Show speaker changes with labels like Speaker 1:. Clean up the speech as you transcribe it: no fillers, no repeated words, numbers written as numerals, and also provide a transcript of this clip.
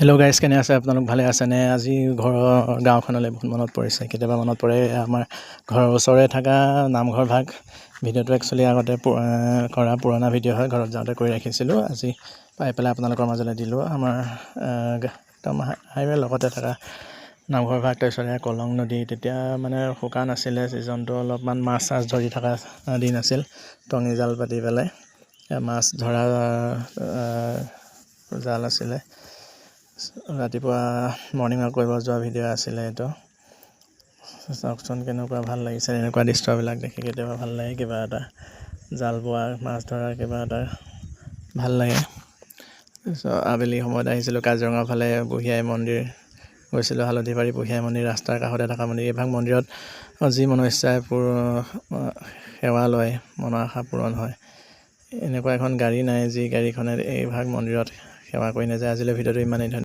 Speaker 1: Hello' guys, কেনে আছে আপোনালোক? ভালে আছেনে? আজি ঘৰৰ গাঁওখনলৈ বহুত মনত পৰিছে। কেতিয়াবা মনত পৰে আমাৰ ঘৰৰ ওচৰৰে থকা নামঘৰ ভাগ। ভিডিঅ'টো একচুৱেলি আগতে কৰা পুৰণা ভিডিঅ' হয়, ঘৰত যাওঁতে কৰি ৰাখিছিলোঁ। আজি পাই পেলাই আপোনালোকৰ মাজলৈ দিলোঁ। আমাৰ একদম হাইৱে লগতে থকা নামঘৰ ভাগ, তাৰপিছতে কলং নদী। তেতিয়া মানে শুকান আছিলে, ছিজনটো অলপমান মাছ চাছ ধৰি থকা দিন আছিল। টঙি জাল পাতি পেলাই মাছ ধৰা জাল আছিলে। ৰাতিপুৱা মৰ্ণিং ৱাক কৰিব যোৱা ভিডিঅ' আছিলে এইটো। চাওকচোন কেনেকুৱা ভাল লাগিছে এনেকুৱা দৃশ্যবিলাক দেখি। কেতিয়াবা ভাল লাগে, কিবা এটা জাল বোৱা মাছ ধৰা কিবা এটা ভাল লাগে। তাৰপিছত আবেলি সময়ত আহিছিলোঁ কাজিৰঙাৰ ফালে। বুঢ়ীআই মন্দিৰ গৈছিলোঁ, হালধিবাৰী বুঢ়ীআই মন্দিৰ ৰাস্তাৰ কাষতে থকা মন্দিৰ। এইভাগ মন্দিৰত যি মনৰ ইচ্ছাই সেৱা লয়, মনৰ আশা পূৰণ হয়। এনেকুৱা এখন গাড়ী নাই যি গাড়ীখনে এইভাগ মন্দিৰত সেৱা কৰি নাযায়। আজিলৈ ভিডিঅ'টো ইমানেই।